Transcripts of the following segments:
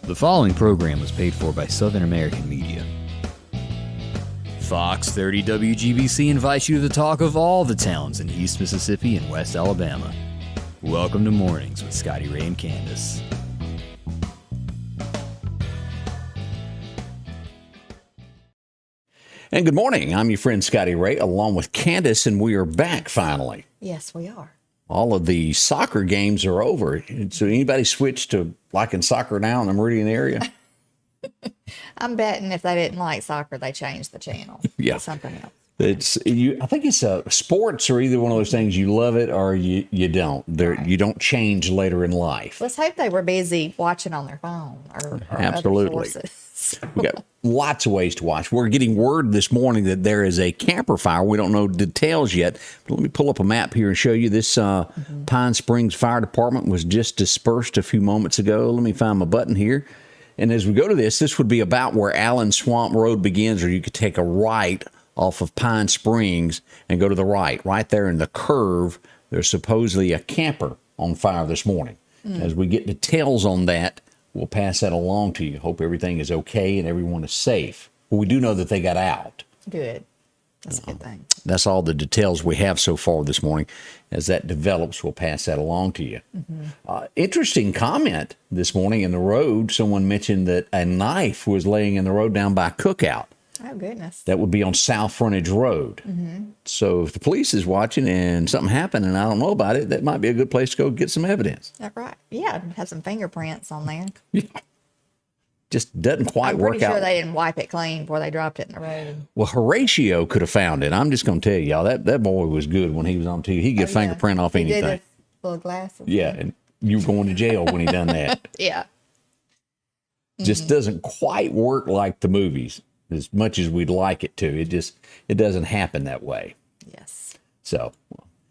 The following program was paid for by Southern American Media. Fox 30 WGBC invites you to the talk of all the towns in East Mississippi and West Alabama. Welcome to Mornings with Scotty Ray and Candace. And good morning. I'm your friend Scotty Ray, along with Candace, and we are back finally. Yes, we are. All of the soccer games are over. So anybody switch to liking soccer now in the Meridian area? I'm betting if they didn't like soccer, they changed the channel to something else. I think it's sports are either one of those things you love it or you don't. Right. You don't change later in life. Let's hope they were busy watching on their phone or Absolutely. Other sources. We got lots of ways to watch. We're getting word this morning that there is a camper fire. We don't know details yet. But let me pull up a map here and show you. This Pine Springs Fire Department was just dispersed a few moments ago. Let me find my button here. And as we go to this would be about where Allen Swamp Road begins, or you could take a right off of Pine Springs and go to the right. Right there in the curve, there's supposedly a camper on fire this morning. As we get details on that, we'll pass that along to you. Hope everything is okay and everyone is safe. Well, we do know that they got out. Good. That's a good thing. That's all the details we have so far this morning. As that develops, we'll pass that along to you. Interesting comment this morning in the road. Someone mentioned that a knife was laying in the road down by a cookout. Oh, goodness. That would be on South Frontage Road. So if the police is watching and something happened and I don't know about it, that might be a good place to go get some evidence. That's right. Yeah, have some fingerprints on there. Yeah. Just doesn't quite work out. I'm pretty sure they didn't wipe it clean before they dropped it in the road. Well, Horatio could have found it. I'm just going to tell y'all, that boy was good when he was on TV. He'd get fingerprint off anything. He did little glasses. Yeah, and you were going to jail when he done that. Yeah. Just doesn't quite work like the movies as much as we'd like it to. It doesn't happen that way. Yes. So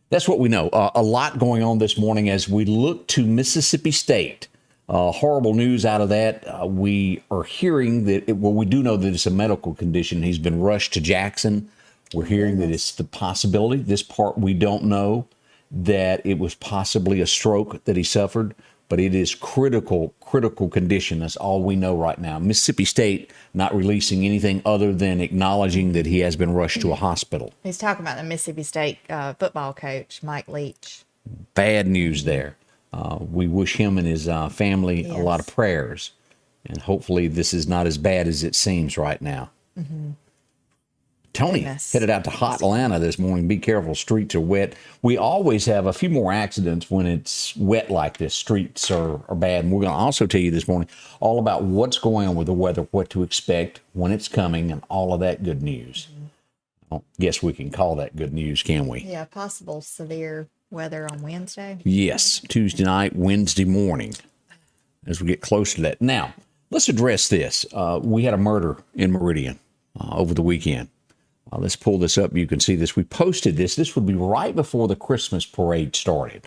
that's what we know. A lot going on this morning as we look to Mississippi State. Horrible news out of that. We are hearing that, we do know that it's a medical condition. He's been rushed to Jackson. We're hearing that it's the possibility, this part we don't know, that it was possibly a stroke that he suffered, but it is critical condition. That's all we know right now. Mississippi State not releasing anything other than acknowledging that he has been rushed to a hospital. He's talking about the Mississippi State football coach, Mike Leach. Bad news there. We wish him and his family a lot of prayers, and hopefully this is not as bad as it seems right now. Tony headed out to hot Atlanta this morning. Be careful, streets are wet. We always have a few more accidents when it's wet like this. Streets are bad. And we're going to also tell you this morning all about what's going on with the weather, what to expect, when it's coming, and all of that good news. I guess we can call that good news, can we? Yeah, possible severe weather on Wednesday. Yes, Tuesday night, Wednesday morning, as we get close to that. Now, let's address this. We had a murder in Meridian over the weekend. Let's pull this up. You can see this. We posted this. This would be right before the Christmas parade started.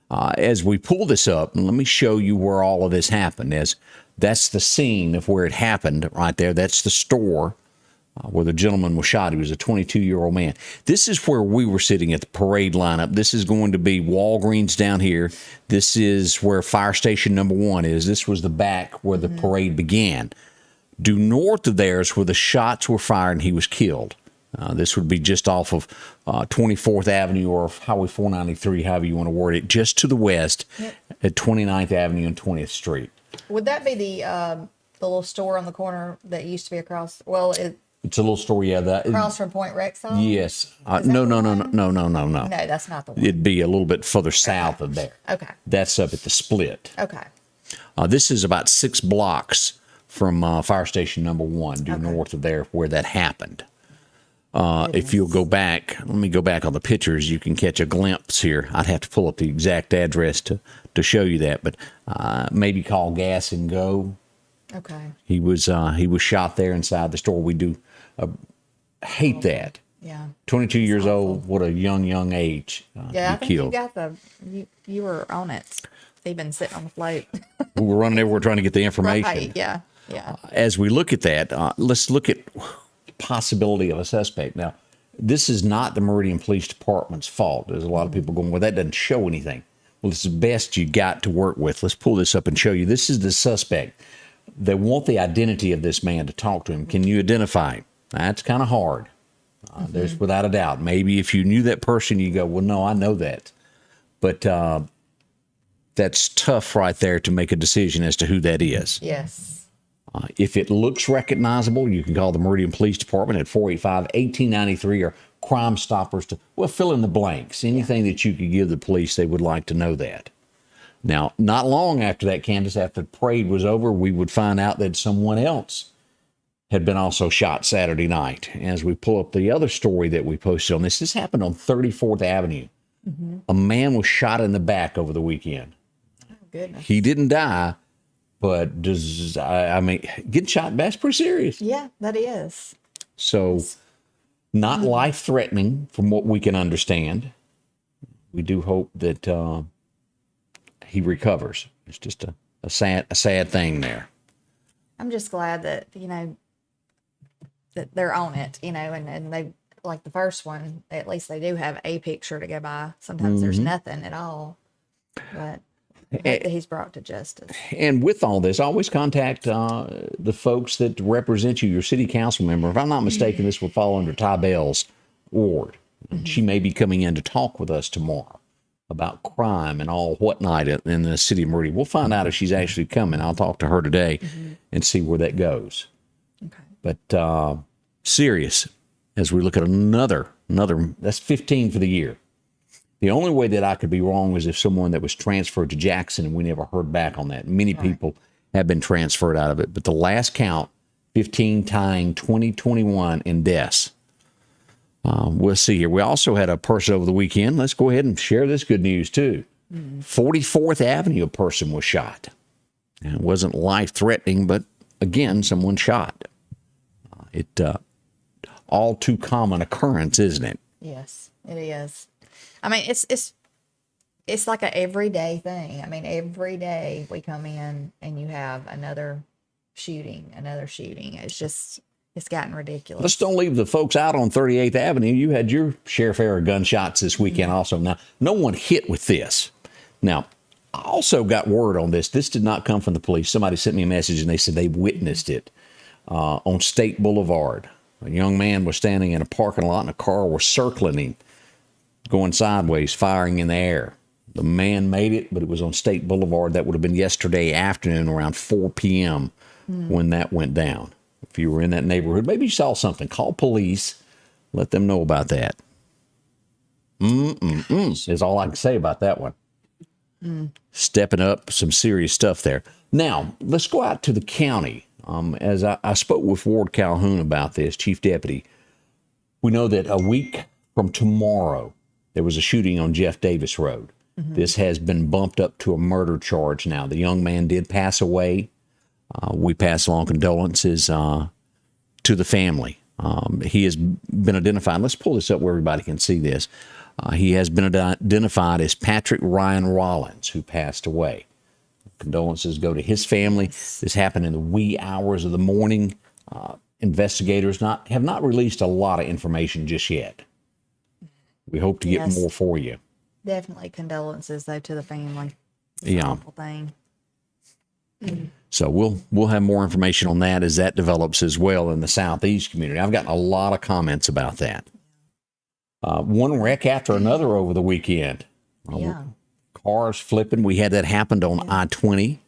As we pull this up, let me show you where all of this happened. As that's the scene of where it happened right there. That's the store where the gentleman was shot. He was a 22-year-old man. This is where we were sitting at the parade lineup. This is going to be Walgreens down here. This is where fire station number 1 is. This was the back where the parade began. Due north of there is where the shots were fired and he was killed. This would be just off of 24th Avenue or Highway 493, however you want to word it, just to the west at 29th Avenue and 20th Street. Would that be the little store on the corner that used to be across? Well, it's a little store, yeah. Across from Point Rexall? Yes. No. No, that's not the one. It'd be a little bit further south of there. Okay. That's up at the Split. Okay. This is about 6 blocks from fire station number 1, due north of there where that happened. If you'll go back, let me go back on the pictures. You can catch a glimpse here. I'd have to pull up the exact address to show you that, but maybe call Gas and Go. Okay. He was shot there inside the store. We do hate that. Yeah. 22 years old. What a young age. Yeah, I think killed. you got you were on it. He'd been sitting on the float. We were running everywhere trying to get the information. Right. Yeah. As we look at that, let's look at possibility of a suspect. Now, this is not the Meridian Police Department's fault. There's a lot of people going, well, that doesn't show anything. Well, it's the best you got to work with. Let's pull this up and show you. This is the suspect. They want the identity of this man to talk to him. Can you identify him? That's kind of hard. There's without a doubt. Maybe if you knew that person, you go, well, no, I know that. But that's tough right there to make a decision as to who that is. Yes. If it looks recognizable, you can call the Meridian Police Department at 485-1893 or Crime Stoppers to, well, fill in the blanks. Anything that you could give the police, they would like to know that. Now, not long after that, Candace, after the parade was over, we would find out that someone else had been also shot Saturday night. As we pull up the other story that we posted on this happened on 34th Avenue. A man was shot in the back over the weekend. Oh, goodness. He didn't die, but getting shot in the back's pretty serious. Yeah, that is. So, not life-threatening from what we can understand. We do hope that he recovers. It's just a sad thing there. I'm just glad that, that they're on it, and they, like the first one, at least they do have a picture to go by. Sometimes there's nothing at all, but I hope that he's brought to justice. And with all this, always contact the folks that represent you, your city council member. If I'm not mistaken, this will fall under Ty Bell's ward. She may be coming in to talk with us tomorrow about crime and all whatnot in the city of Meridian. We'll find out if she's actually coming. I'll talk to her today and see where that goes. Okay. But serious as we look at another, that's 15 for the year. The only way that I could be wrong was if someone that was transferred to Jackson and we never heard back on that. Many people have been transferred out of it. But the last count, 15 tying 2021 in deaths. We'll see here. We also had a person over the weekend. Let's go ahead and share this good news too. 44th Avenue, a person was shot. And it wasn't life-threatening, but again, someone shot. It all too common occurrence, isn't it? Yes, it is. I mean, it's like a everyday thing. I mean, every day we come in and you have another shooting. It's gotten ridiculous. Let's don't leave the folks out on 38th Avenue. You had your share fare of gunshots this weekend also. Now, no one hit with this. Now, I also got word on this. This did not come from the police. Somebody sent me a message and they said they witnessed it on State Boulevard. A young man was standing in a parking lot and a car was circling him, going sideways, firing in the air. The man made it, but it was on State Boulevard. That would have been yesterday afternoon around 4 p.m. When that went down. If you were in that neighborhood, maybe you saw something, call police, let them know about that. Is all I can say about that one. Stepping up, some serious stuff there. Now, let's go out to the county. As I spoke with Ward Calhoun about this, Chief Deputy, we know that a week from tomorrow, there was a shooting on Jeff Davis Road. This has been bumped up to a murder charge now. The young man did pass away. We pass along condolences to the family. He has been identified. Let's pull this up where everybody can see this. He has been identified as Patrick Ryan Rollins, who passed away. Condolences go to his family. This happened in the wee hours of the morning. Investigators have not released a lot of information just yet. We hope to get more for you. Definitely condolences, though, to the family. It's an awful thing. So we'll have more information on that as that develops as well in the Southeast community. I've gotten a lot of comments about that. One wreck after another over the weekend. Cars flipping. We had that happened on I-20.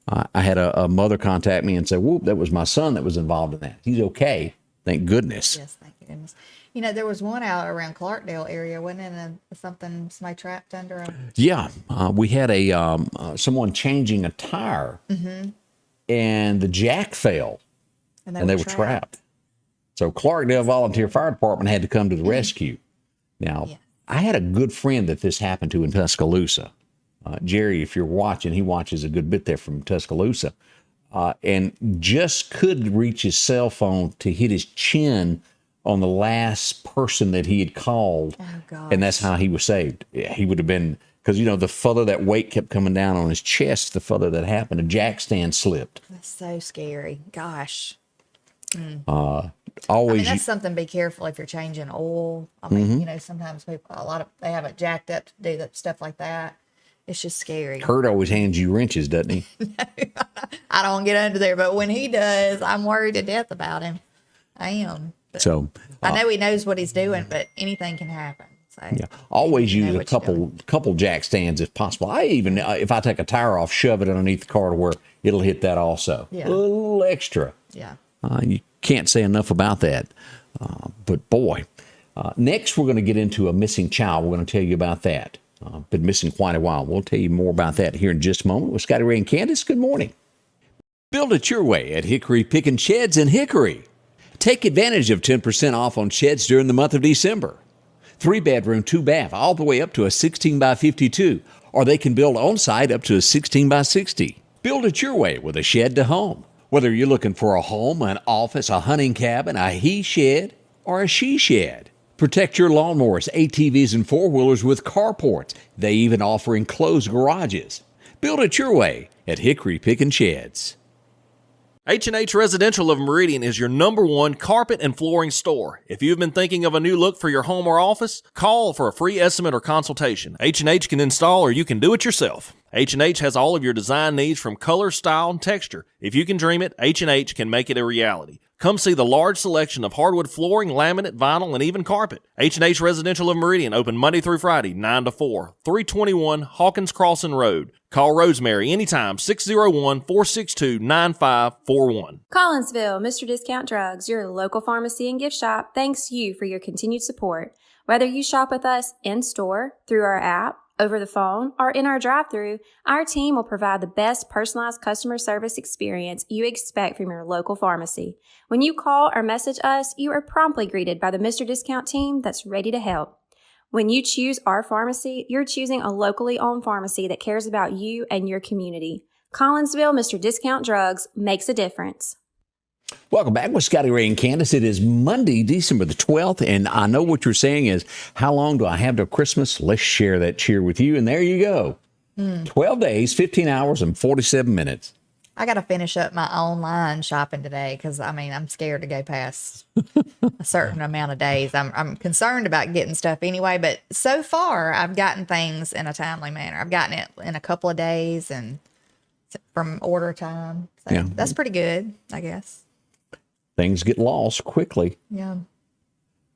I had a mother contact me and say, whoop, that was my son that was involved in that. He's okay. Thank goodness. Yes, thank goodness. There was one out around Clarkdale area, wasn't it? Somebody trapped under a... Yeah. We had someone changing a tire, and the jack fell, and they were trapped. So Clarkdale Volunteer Fire Department had to come to the rescue. Now, I had a good friend that this happened to in Tuscaloosa. Jerry, if you're watching, he watches a good bit there from Tuscaloosa, and just couldn't reach his cell phone to hit his chin on the last person that he had called. And that's how he was saved. He would have been, because, the further that weight kept coming down on his chest, the further that happened. A jack stand slipped. That's so scary. Gosh. Always. That's something to be careful if you're changing oil. Sometimes people, they have it jacked up to do that stuff like that. it's just scary. Kurt always hands you wrenches, doesn't he? I don't get under there, but when he does, I'm worried to death about him. I am. But So I know he knows what he's doing, but anything can happen. So yeah, always you know use a what you're doing. couple jack stands if possible. I even if I take a tire off, shove it underneath the car to where it'll hit that also. Yeah. A little extra. Yeah. You can't say enough about that. But boy, next we're going to get into a missing child. We're going to tell you about that. Been missing quite a while. We'll tell you more about that here in just a moment with Scotty Ray and Candace. Good morning. Build it your way at Hickory Pickin' Sheds in Hickory. Take advantage of 10% off on sheds during the month of December. 3-bedroom, 2-bath, all the way up to a 16 by 52, or they can build on-site up to a 16 by 60. Build it your way with a shed to home. Whether you're looking for a home, an office, a hunting cabin, a he shed, or a she shed. Protect your lawnmowers, ATVs, and four-wheelers with carports. They even offer enclosed garages. Build it your way at Hickory Pickin' Sheds. H&H Residential of Meridian is your #1 carpet and flooring store. If you've been thinking of a new look for your home or office, call for a free estimate or consultation. H&H can install or you can do it yourself. H&H has all of your design needs from color, style, and texture. If you can dream it, H&H can make it a reality. Come see the large selection of hardwood flooring, laminate, vinyl, and even carpet. H&H Residential of Meridian, open Monday through Friday, 9 to 4, 321 Hawkins Crossing Road. Call Rosemary anytime, 601-462-9541. Collinsville, Mr. Discount Drugs, your local pharmacy and gift shop, thanks you for your continued support. Whether you shop with us in-store, through our app, over the phone, or in our drive-thru, our team will provide the best personalized customer service experience you expect from your local pharmacy. When you call or message us, you are promptly greeted by the Mr. Discount team that's ready to help. When you choose our pharmacy, you're choosing a locally owned pharmacy that cares about you and your community. Collinsville, Mr. Discount Drugs makes a difference. Welcome back with Scotty Ray and Candace. It is Monday, December the 12th, and I know what you're saying is, how long do I have till Christmas? Let's share that cheer with you, and there you go. 12 days, 15 hours, and 47 minutes. I got to finish up my online shopping today because, I'm scared to go past a certain amount of days. I'm concerned about getting stuff anyway, but so far I've gotten things in a timely manner. I've gotten it in a couple of days and from order time. So Yeah. that's pretty good, I guess. Things get lost quickly. Yeah.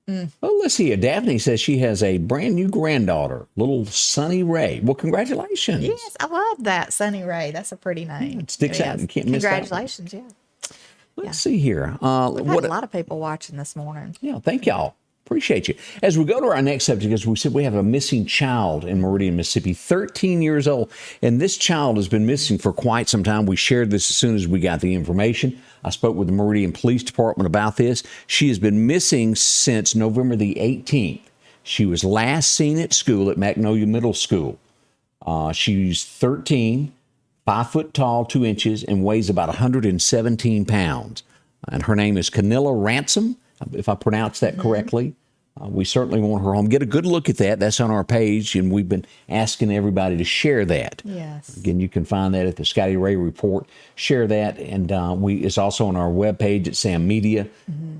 Oh, let's see. Daphne says she has a brand new granddaughter, little Sunny Ray. Well, congratulations. Yes, I love that, Sunny Ray. That's a pretty name. It sticks out. You can't miss that one. Congratulations, yeah. Let's see here. We've had a lot of people watching this morning. Yeah, thank y'all. Appreciate you. As we go to our next subject, as we said, we have a missing child in Meridian, Mississippi, 13 years old. And this child has been missing for quite some time. We shared this as soon as we got the information. I spoke with the Meridian Police Department about this. She has been missing since November the 18th. She was last seen at school at Magnolia Middle School. She's 13, 5 foot tall, 2 inches, and weighs about 117 pounds. And her name is Canilla Ransom, if I pronounced that correctly. We certainly want her home. Get a good look at that. That's on our page, and we've been asking everybody to share that. Yes. Again, you can find that at the Scotty Ray Report. Share that, and it's also on our webpage at Sam Media.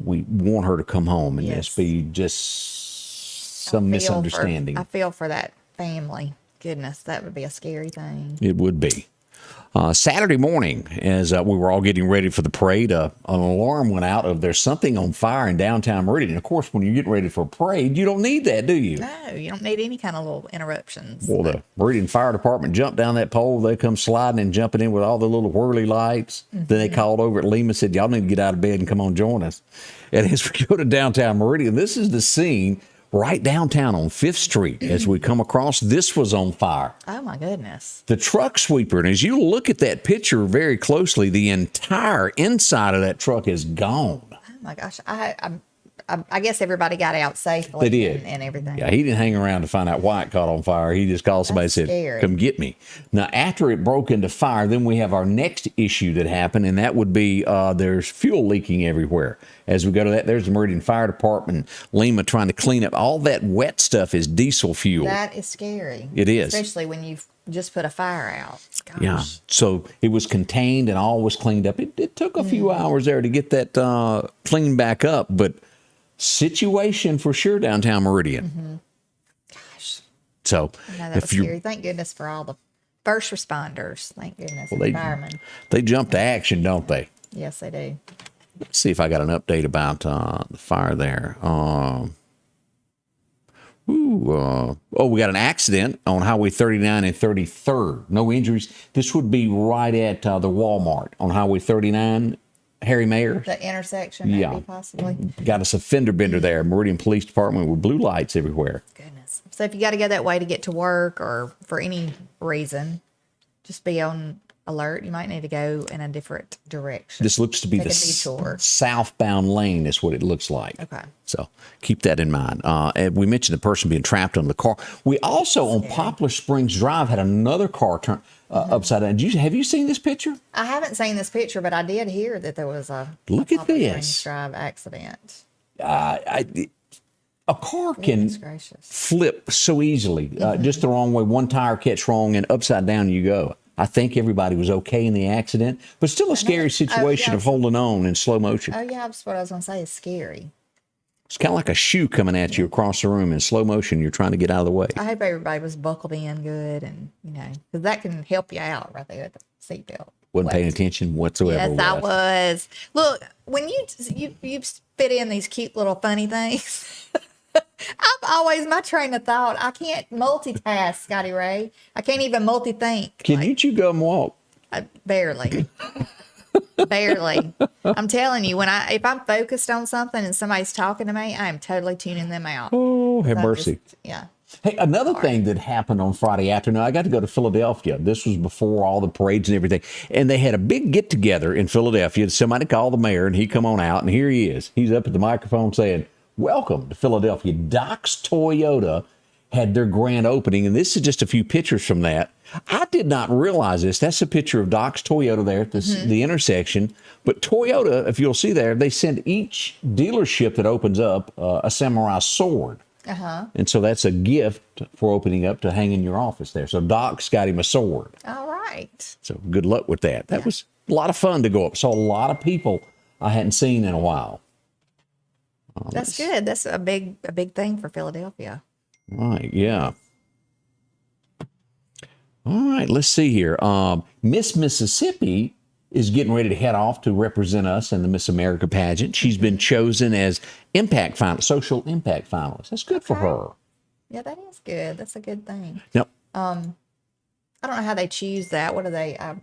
We want her to come home, and Yes. this be just some misunderstanding. I feel for that family. Goodness, that would be a scary thing. It would be. Saturday morning, as we were all getting ready for the parade, an alarm went out of there's something on fire in downtown Meridian. And of course, when you're getting ready for a parade, you don't need that, do you? No, you don't need any kind of little interruptions. Well, the Meridian Fire Department jumped down that pole. They come sliding and jumping in with all the little whirly lights. Then they called over at Lima and said, y'all need to get out of bed and come on join us. And as we go to downtown Meridian, this is the scene right downtown on 5th Street. As we come across, this was on fire. Oh, my goodness. The truck sweeper, and as you look at that picture very closely, the entire inside of that truck is gone. Oh, my gosh. I guess everybody got out safely. They did. And everything. Yeah, he didn't hang around to find out why it caught on fire. He just called somebody and said, scary. come get me. Now, after it broke into fire, then we have our next issue that happened, and that would be there's fuel leaking everywhere. As we go to that, there's the Meridian Fire Department, Lima, trying to clean up. All that wet stuff is diesel fuel. That is scary. It is. Especially when you've just put a fire out. Gosh. Yeah. So it was contained and all was cleaned up. It took a few hours there to get that cleaned back up, but situation for sure downtown Meridian. Gosh. No, So that was scary. Thank goodness for all the first responders. Thank goodness. Well, Firemen. they jump to action, don't they? Yes, they do. Let's see if I got an update about the fire there. We got an accident on Highway 39 and 33rd. No injuries. This would be right at the Walmart on Highway 39. Harry Mayer. The intersection, Yeah. maybe, possibly. Got us a fender bender there. Meridian Police Department with blue lights everywhere. Goodness. So if you got to go that way to get to work or for any reason, just be on alert. You might need to go in a different direction. This looks to be Take the a detour. southbound lane is what it looks like. Okay. So keep that in mind. And we mentioned the person being trapped on the car. We also, on Poplar Springs Drive, had another car turn upside down. Have you seen this picture? I haven't seen this picture, but I did hear that there was a Look at Poplar this. Springs Drive accident. A car can Goodness gracious. flip so easily, just the wrong way. One tire catch wrong and upside down you go. I think everybody was okay in the accident, but still a scary situation of holding on in slow motion. Oh, yeah, that's what I was going to say. It's scary. It's kind of like a shoe coming at you across the room in slow motion. You're trying to get out of the way. I hope everybody was buckled in good and, because that can help you out right there at the seatbelt. Wasn't paying attention whatsoever. Yes, I was. Look, when you spit in these cute little funny things, I'm always my train of thought. I can't multitask, Scotty Ray. I can't even multi-think. Can you chew gum and walk? Barely. Barely. I'm telling you, if I'm focused on something and somebody's talking to me, I'm totally tuning them out. Oh, have mercy. Yeah. Hey, another thing that happened on Friday afternoon, I got to go to Philadelphia. This was before all the parades and everything. And they had a big get-together in Philadelphia. Somebody called the mayor, and he come on out, and here he is. He's up at the microphone saying, "Welcome to Philadelphia." Doc's Toyota had their grand opening, and this is just a few pictures from that. I did not realize this. That's a picture of Doc's Toyota there at the intersection. But Toyota, if you'll see there, they send each dealership that opens up a samurai sword. Uh-huh. And so that's a gift for opening up to hang in your office there. So Doc's got him a sword. All right. So good luck with that. That was a lot of fun to go up. Saw a lot of people I hadn't seen in a while. That's good. That's a big thing for Philadelphia. Right, yeah. All right, let's see here. Miss Mississippi is getting ready to head off to represent us in the Miss America pageant. She's been chosen as social impact finalist. That's good for her. Yeah, that is good. That's a good thing. Yep. I don't know how they choose that. What do they? I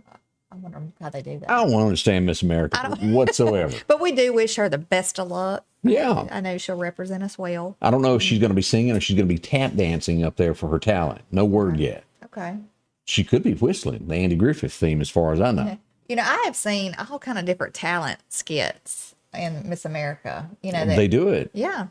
wonder how they do that. I don't want to understand Miss America whatsoever. But we do wish her the best of luck. Yeah. I know she'll represent us well. I don't know if she's going to be singing or she's going to be tap dancing up there for her talent. No word yet. Okay. She could be whistling the Andy Griffith theme, as far as I know. I have seen all kind of different talent skits in Miss America. They do it. Yeah.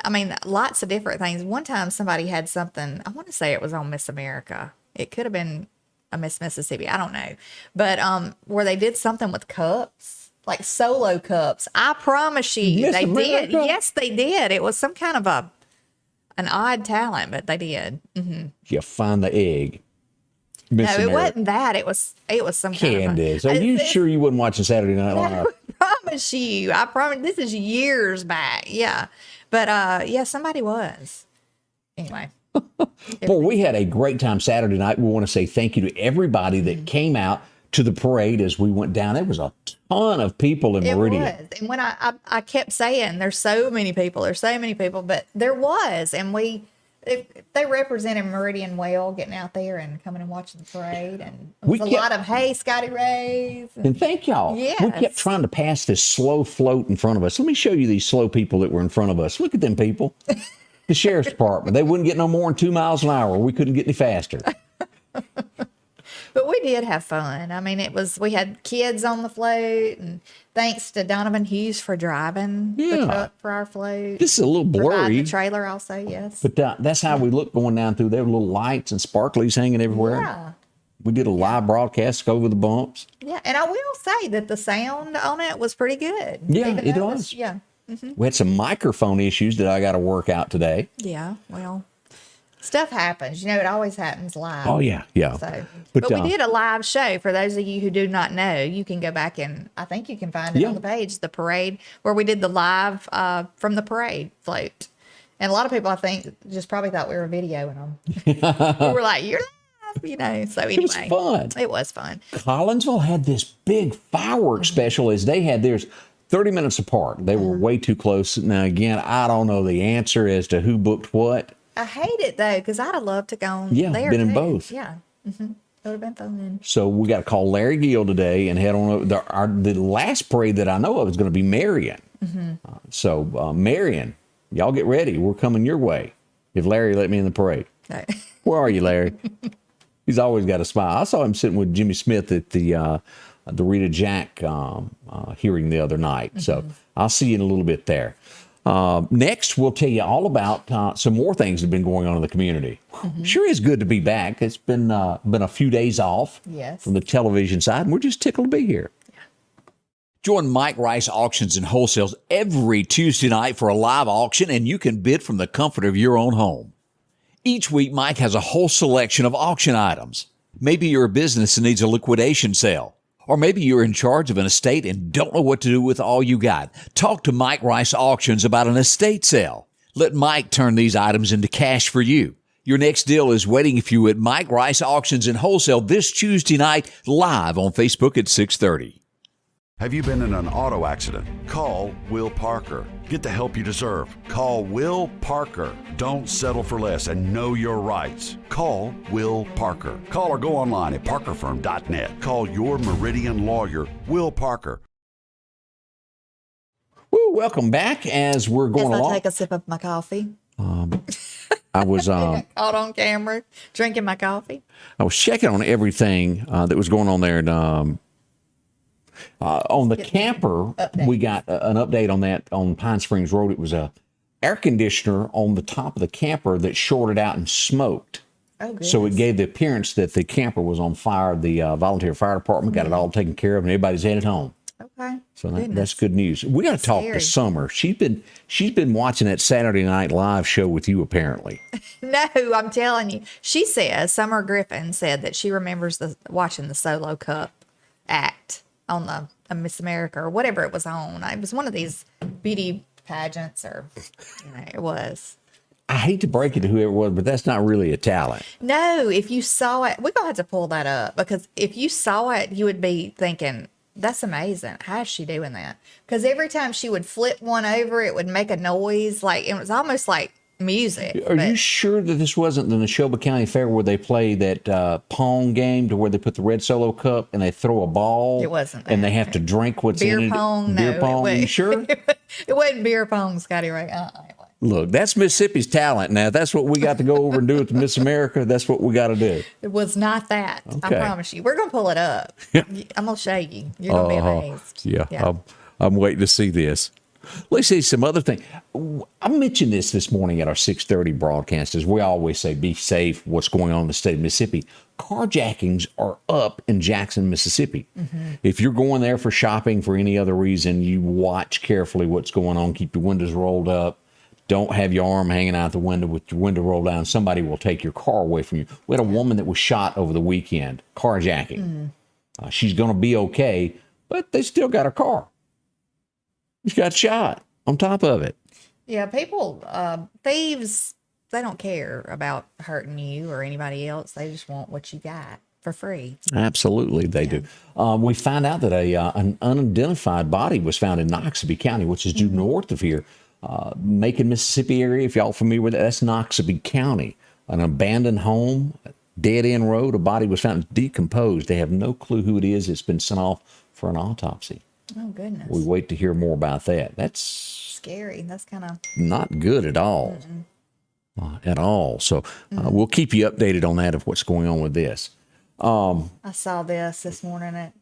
I mean, lots of different things. One time somebody had something, I want to say it was on Miss America. It could have been a Miss Mississippi. I don't know. But where they did something with cups, like solo cups. I promise you, Miss they America? did. Yes, they did. It was some kind of an odd talent, but they did. Mm-hmm. You find the egg. Miss No, it America. wasn't that. It was some Candace, kind of are you sure you wasn't watching Saturday Night Live? I promise you. I promise. This is years back. Yeah. But yeah, somebody was. Anyway. Boy, we had a great time Saturday night. We want to say thank you to everybody that came out to the parade as we went down. There was a ton of people in Meridian. It was. And when I kept saying there's so many people, but there was. And they represented Meridian well, getting out there and coming and watching the parade. And it was a lot of, hey, Scotty Rays. And thank y'all. Yes. We kept trying to pass this slow float in front of us. Let me show you these slow people that were in front of us. Look at them people. The sheriff's department. They wouldn't get no more than 2 miles an hour. We couldn't get any faster. But we did have fun. I mean, we had kids on the float, and thanks to Donovan Hughes for driving the truck for our float. This is a little blurry. Providing the trailer also, yes. But that's how we looked going down through there. Little lights and sparklies hanging everywhere. Yeah. We did a live broadcast over the bumps. Yeah, and I will say that the sound on it was pretty good. Yeah, even it though was. Yeah. We had some microphone issues that I got to work out today. Yeah, well, stuff happens. It always happens live. Oh, yeah. So, but we did a live show. For those of you who do not know, you can go back and I think you can find it on the page, the parade, where we did the live from the parade float. And a lot of people, I think, just probably thought we were videoing them. We were like, you're live, you know. So anyway. It was fun. It was fun. Collinsville had this big fireworks special as they had theirs 30 minutes apart. They were way too close. Now, again, I don't know the answer as to who booked what. I hate it, though, because I'd have loved to go on Yeah, there, been in too. both. Yeah. Mm-hmm. It would have been fun. So we got to call Larry Gill today and head on over. The last parade that I know of is going to be Marion. So Marion, y'all get ready. We're coming your way. If Larry let me in the parade. No. Where are you, Larry? He's always got a smile. I saw him sitting with Jimmy Smith at the Rita Jack hearing the other night. So I'll see you in a little bit there. Next, we'll tell you all about some more things that have been going on in the community. Sure is good to be back. It's been a few days off from the television side, and we're just tickled to be here. Join Mike Rice Auctions and Wholesales every Tuesday night for a live auction, and you can bid from the comfort of your own home. Each week, Mike has a whole selection of auction items. Maybe you're a business that needs a liquidation sale. Or maybe you're in charge of an estate and don't know what to do with all you got. Talk to Mike Rice Auctions about an estate sale. Let Mike turn these items into cash for you. Your next deal is waiting for you at Mike Rice Auctions and Wholesale this Tuesday night, live on Facebook at 6:30. Have you been in an auto accident? Call Will Parker. Get the help you deserve. Call Will Parker. Don't settle for less and know your rights. Call Will Parker. Call or go online at parkerfirm.net. Call your Meridian lawyer, Will Parker. Woo, welcome back as we're going As I along. take a sip of my coffee. I was Caught on camera, drinking my coffee. I was checking on everything that was going on there. And, on the camper, we got an update on that on Pine Springs Road. It was a air conditioner on the top of the camper that shorted out and smoked. Oh, good. So it gave the appearance that the camper was on fire. The volunteer fire department got it all taken care of, and everybody's headed home. Okay. So that's good news. We got to talk to Summer. She's been watching that Saturday Night Live show with you, apparently. No, I'm telling you. She says, Summer Griffin said that she remembers watching the Solo Cup act on the Miss America or whatever it was on. It was one of these beauty pageants or, it was. I hate to break it to whoever it was, but that's not really a talent. No, if you saw it, we're going to have to pull that up because if you saw it, you would be thinking, that's amazing. How is she doing that? Because every time she would flip one over, it would make a noise. Like, it was almost like music. Are you sure that this wasn't the Neshoba County Fair where they play that Pong game to where they put the red Solo cup and they throw a ball? It wasn't that. And they have to drink what's Beer in it. pong? Beer No, pong? it You sure? It wasn't beer pong, Scotty Ray. It wasn't. Look, that's Mississippi's talent. Now, if that's what we got to go over and do with the Miss America, that's what we got to do. It was not that. Okay. I promise you. We're going to pull it up. I'm going to show you. You're going to be amazed. Yeah. I'm waiting to see this. Let's see some other thing. I mentioned this morning at our 6:30 broadcast. As we always say, be safe. What's going on in the state of Mississippi? Carjackings are up in Jackson, Mississippi. If you're going there for shopping for any other reason, you watch carefully what's going on. Keep your windows rolled up. Don't have your arm hanging out the window with your window rolled down. Somebody will take your car away from you. We had a woman that was shot over the weekend, carjacking. She's going to be okay, but they still got her car. She got shot on top of it. Yeah, people, thieves, they don't care about hurting you or anybody else. They just want what you got for free. Absolutely, they do. We found out that an unidentified body was found in Noxubee County, which is due north of here. Macon, Mississippi area, if y'all familiar with that, that's Noxubee County. An abandoned home, dead-end road, a body was found decomposed. They have no clue who it is. It's been sent off for an autopsy. Oh, goodness. We wait to hear more about that. That's Scary. That's kind of not good at all. At all. So we'll keep you updated on that of what's going on with this. I saw this morning at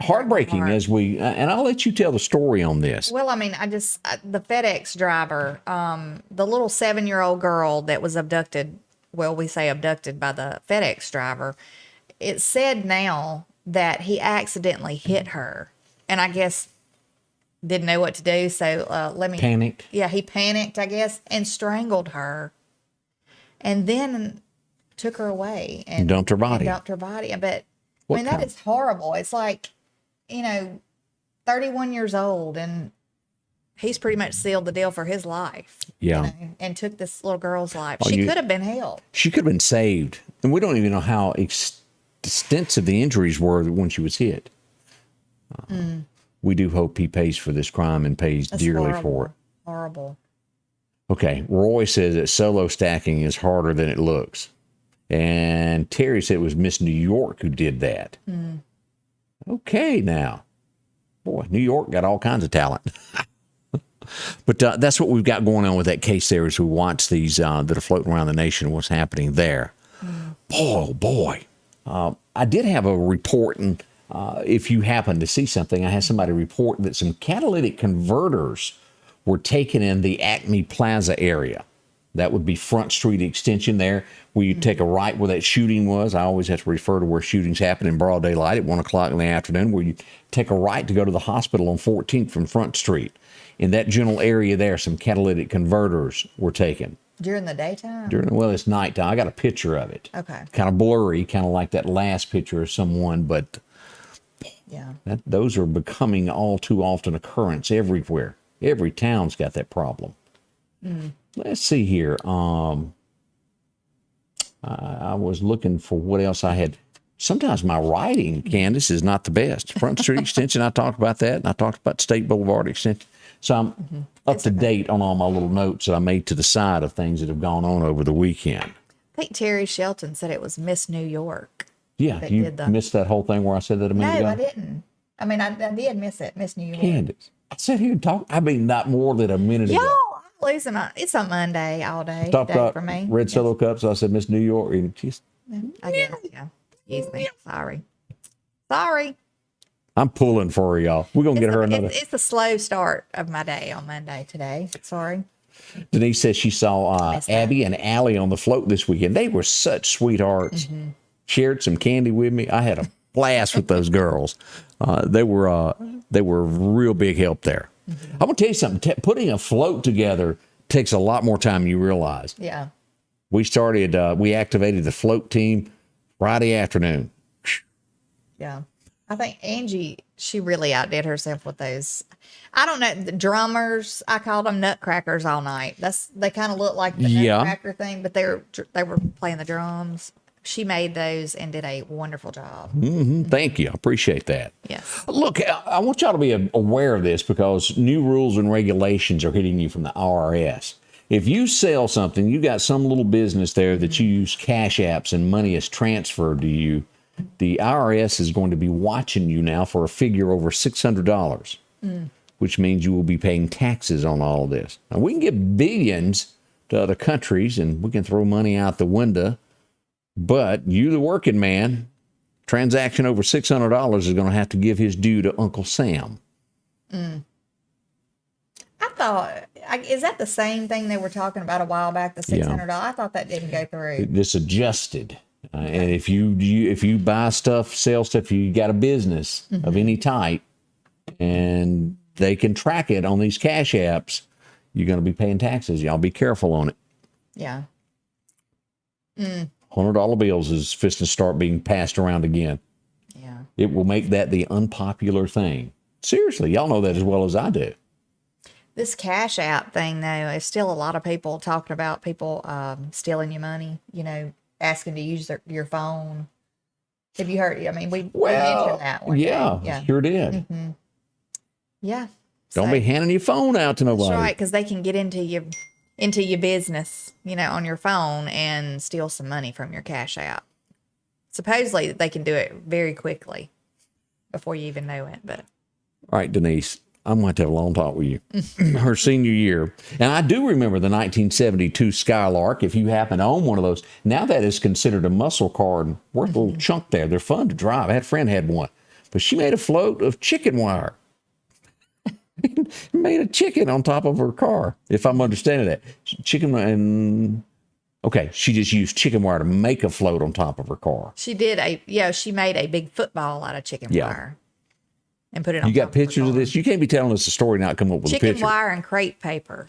Heartbreaking as we, and I'll let you tell the story on this. Well, I mean, the FedEx driver, the little 7-year-old girl that was abducted, well, we say abducted by the FedEx driver, it said now that he accidentally hit her and I guess didn't know what to do. So Panicked. Yeah, he panicked, I guess, and strangled her and then took her away and dumped her body. But I mean, that is horrible. It's like, 31 years old and he's pretty much sealed the deal for his life. Yeah. And took this little girl's life. Oh, She could have been helped. She could have been saved. And we don't even know how extensive the injuries were when she was hit. We do hope he pays for this crime and pays That's dearly horrible. for it. Horrible. Okay. Roy says that solo stacking is harder than it looks. And Terry said it was Miss New York who did that. Okay, now. Boy, New York got all kinds of talent. But that's what we've got going on with that case there as we watch these that are floating around the nation, what's happening there. Boy. I did have a report, and if you happen to see something, I had somebody report that some catalytic converters were taken in the Acme Plaza area. That would be Front Street Extension there, where you take a right where that shooting was. I always have to refer to where shootings happen in broad daylight at 1 o'clock in the afternoon, where you take a right to go to the hospital on 14th from Front Street. In that general area there, some catalytic converters were taken. During the daytime? Well, it's nighttime. I got a picture of it. Okay. Kind of blurry, kind of like that last picture of someone, but Yeah. those are becoming all too often occurrence everywhere. Every town's got that problem. Let's see here. I was looking for what else I had. Sometimes my writing, Candace, is not the best. Front Street Extension, I talked about that, and I talked about State Boulevard Extension. So I'm up to date on all my little notes that I made to the side of things that have gone on over the weekend. I think Terry Shelton said it was Miss New York. Yeah, that you did the- missed that whole thing where I said that a minute ago? No, I didn't. I mean, I did miss it, Miss New York. Candace, I sat here and talked, not more than a minute Y'all, ago. I'm losing my, it's a Monday all day Talked today about for me. red solo cups. So I said Miss New York, and she's, I guess, yeah. Excuse me. Sorry. I'm pulling for her, y'all. We're going to get her another. It's a slow start of my day on Monday today. Sorry. Denise says she saw Abby and Allie on the float this weekend. They were such sweethearts. Shared some candy with me. I had a blast with those girls. They were a real big help there. I'm going to tell you something. Putting a float together takes a lot more time than you realize. Yeah. We activated the float team Friday afternoon. Yeah. I think Angie, she really outdid herself with those. I don't know, the drummers, I called them nutcrackers all night. They kind of look like the nutcracker thing, but they were playing the drums. She made those and did a wonderful job. Thank you. I appreciate that. Yes. Look, I want y'all to be aware of this because new rules and regulations are hitting you from the IRS. If you sell something, you got some little business there that you use cash apps and money is transferred to you, the IRS is going to be watching you now for a figure over $600, which means you will be paying taxes on all of this. Now, we can give billions to other countries and we can throw money out the window, but you, the working man, transaction over $600 is going to have to give his due to Uncle Sam. I thought, is that the same thing they were talking about a while back, the $600? I thought that didn't go through. This adjusted. And if you buy stuff, sell stuff, you got a business of any type, and they can track it on these cash apps, you're going to be paying taxes. Y'all be careful on it. Yeah. $100 bills is fixing to start being passed around again. Yeah. It will make that the unpopular thing. Seriously, y'all know that as well as I do. This Cash App thing, though, is still a lot of people talking about people stealing your money, asking to use your phone. Have you heard? I mean, we mentioned that one. Yeah, sure did. Yeah. Don't be handing your phone out to nobody. That's right, because they can get into your business, on your phone and steal some money from your Cash App. Supposedly, they can do it very quickly before you even know it. But all right, Denise, I'm going to have a long talk with you. Her senior year. And I do remember the 1972 Skylark. If you happen to own one of those, now that is considered a muscle car and worth a little chunk there. They're fun to drive. I had a friend had one. But she made a float of chicken wire. Made a chicken on top of her car, if I'm understanding that. Chicken and... Okay, she just used chicken wire to make a float on top of her car. she made a big football out of chicken wire. And put it on. You got pictures of this? You can't be telling us a story and not come up with a chicken picture. wire and crepe paper.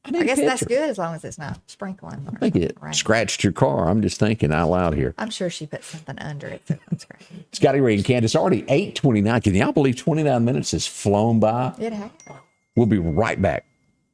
I guess that's good as long as it's not sprinkling. I think it scratched your car. I'm just thinking out loud here. I'm sure she put something under it. So that's great. Scotty Ray and Candace, already 8:29. Can y'all believe 29 minutes has flown by? It has. We'll be right back.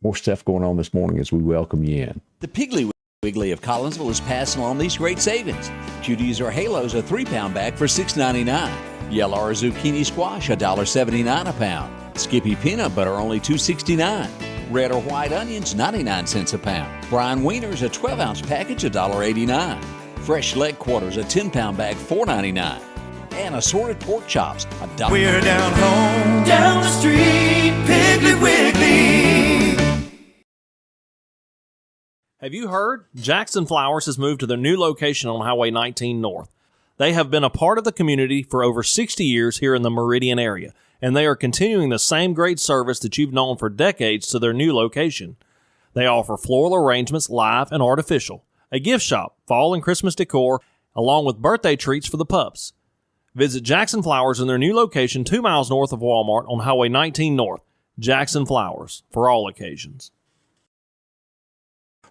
More stuff going on this morning as we welcome you in. The Piggly Wiggly of Collinsville is passing along these great savings. Cuties or Halos, a 3-pound bag for $6.99. Yellow or zucchini squash, $1.79 a pound. Skippy peanut butter, only $2.69. Red or white onions, 99 cents a pound. Brine wieners, a 12-ounce package, $1.89. Fresh leg quarters, a 10-pound bag, $4.99. And assorted pork chops, $1. We're down home, down the street, Piggly Wiggly. Have you heard? Jackson Flowers has moved to their new location on Highway 19 North. They have been a part of the community for over 60 years here in the Meridian area, and they are continuing the same great service that you've known for decades to their new location. They offer floral arrangements, live and artificial, a gift shop, fall and Christmas decor, along with birthday treats for the pups. Visit Jackson Flowers in their new location 2 miles north of Walmart on Highway 19 North. Jackson Flowers, for all occasions.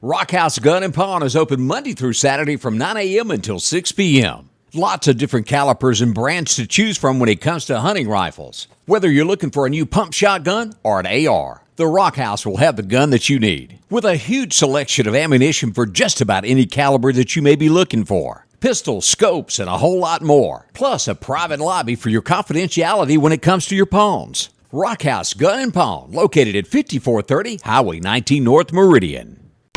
Rock House Gun and Pawn is open Monday through Saturday from 9 a.m. until 6 p.m. Lots of different calibers and brands to choose from when it comes to hunting rifles. Whether you're looking for a new pump shotgun or an AR, the Rock House will have the gun that you need. With a huge selection of ammunition for just about any caliber that you may be looking for. Pistols, scopes, and a whole lot more. Plus a private lobby for your confidentiality when it comes to your pawns. Rock House Gun and Pawn, located at 5430 Highway 19 North Meridian.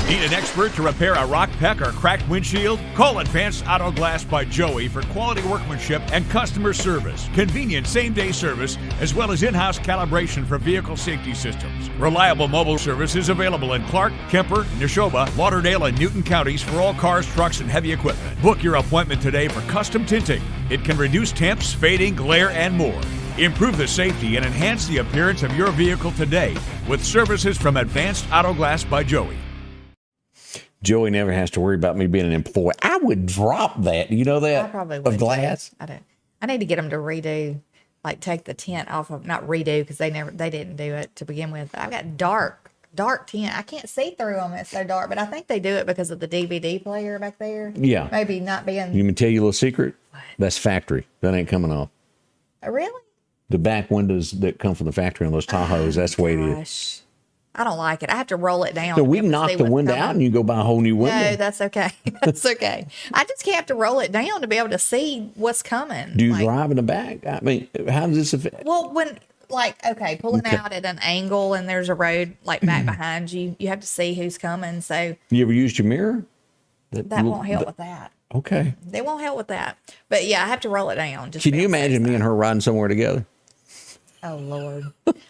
Need an expert to repair a rock peck or cracked windshield? Call Advanced Auto Glass by Joey for quality workmanship and customer service. Convenient same-day service, as well as in-house calibration for vehicle safety systems. Reliable mobile service is available in Clark, Kemper, Neshoba, Lauderdale, and Newton counties for all cars, trucks, and heavy equipment. Book your appointment today for custom tinting. It can reduce temps, fading, glare, and more. Improve the safety and enhance the appearance of your vehicle today with services from Advanced Auto Glass by Joey. Joey never has to worry about me being an employee. I would drop that. You know that? I probably would. Of glass? I don't. I need to get them to redo, like take the tint off of, not redo because they didn't do it to begin with. But I've got dark tint. I can't see through them. It's so dark. But I think they do it because of the DVD player back there. Yeah. Maybe not being. You can tell you a little secret? That's factory. That ain't coming off. Really? The back windows that come from the factory on those Tahoes, that's the way it is. Gosh. I don't like it. I have to roll it down. So we knock the window out and you go buy a whole new window. No, that's okay. That's okay. I just have to roll it down to be able to see what's coming. Do you drive in the back? I mean, how does this affect? Well, when, like, okay, pulling out at an angle and there's a road, like, back behind you, you have to see who's coming. So You ever used your mirror? that won't help with that. Okay. They won't help with that. But, yeah, I have to roll it down. Just Can you imagine me and her riding somewhere together? Oh, Lord.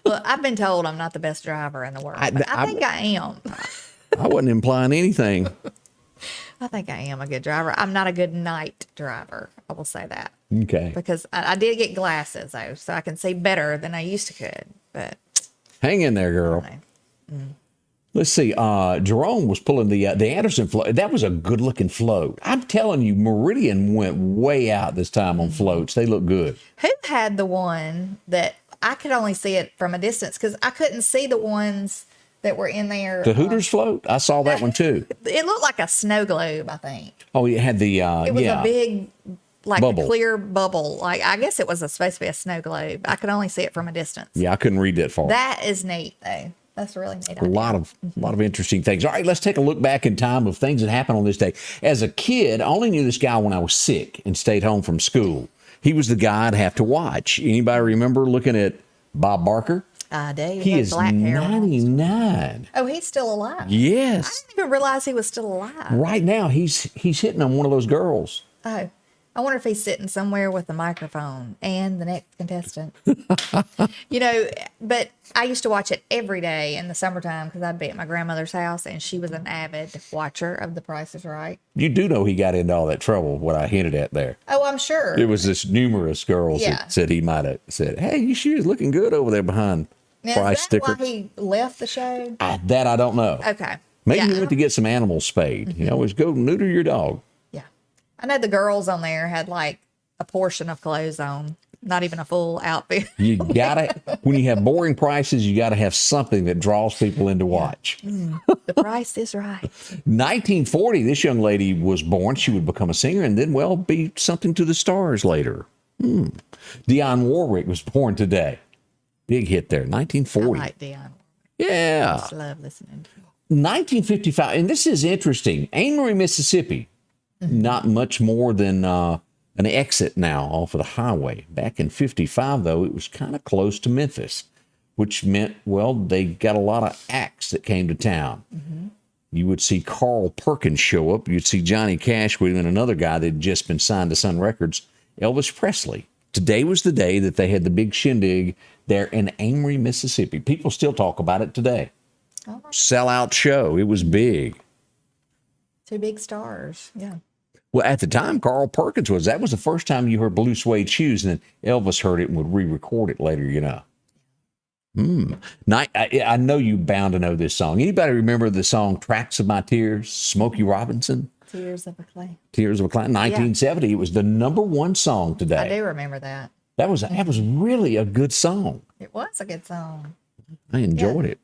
Look, I've been told I'm not the best driver in the world. But I think I am. I wasn't implying anything. I think I am a good driver. I'm not a good night driver. I will say that. Okay. Because I did get glasses, though, so I can see better than I used to could. But Hang in there, girl. Let's see. Jerome was pulling the Anderson float. That was a good-looking float. I'm telling you, Meridian went way out this time on floats. They look good. who had the one that I could only see it from a distance because I couldn't see the ones that were in there? The Hooters float? I saw that one, too. It looked like a snow globe, I think. Oh, it had the, It was a big, like bubble. a clear bubble. Like, I guess it was supposed to be a snow globe. I could only see it from a distance. Yeah, I couldn't read that far. That is neat, though. That's really neat. A lot of interesting things. All right, let's take a look back in time of things that happened on this day. As a kid, I only knew this guy when I was sick and stayed home from school. He was the guy I'd have to watch. Anybody remember looking at Bob Barker? I do. He had is black hair. 99. Oh, he's still alive. Yes. I didn't even realize he was still alive. Right now, he's hitting on one of those girls. Oh, I wonder if he's sitting somewhere with a microphone and the next contestant. But I used to watch it every day in the summertime because I'd be at my grandmother's house and she was an avid watcher of The Price is Right. You do know he got into all that trouble, what I hinted at there. Oh, I'm sure. It was this numerous girls that said he might have said, hey, she was looking good over there behind Now, Price is that sticker. why he left the show? That I don't know. Okay. Maybe Yeah, he went to get some animals spayed. You always go neuter your dog. Yeah. I know the girls on there had like a portion of clothes on, not even a full outfit. You gotta, when you have boring prices, you gotta have something that draws people in to watch. The Price is Right. 1940, this young lady was born. She would become a singer and then, well, be something to the stars later. Dionne Warwick was born today. Big hit there, 1940. I like Dionne. Yeah. I just love listening to it. 1955, and this is interesting. Amory, Mississippi, not much more than an exit now off of the highway. Back in 55, though, it was kind of close to Memphis, which meant, well, they got a lot of acts that came to town. You would see Carl Perkins show up. You'd see Johnny Cash with him and another guy that had just been signed to Sun Records, Elvis Presley. Today was the day that they had the big shindig there in Amory, Mississippi. People still talk about it today. Oh, Sellout show. It was big. 2 big stars. Yeah. Well, at the time, Carl Perkins was. That was the first time you heard Blue Suede Shoes, and then Elvis heard it and would re-record it later, you know. I know you bound to know this song. Anybody remember the song Tracks of My Tears, Smokey Robinson? Tears of a Clown. Tears of a Clown. 1970. It was the #1 song today. I do remember that. That was really a good song. It was a good song. I enjoyed it.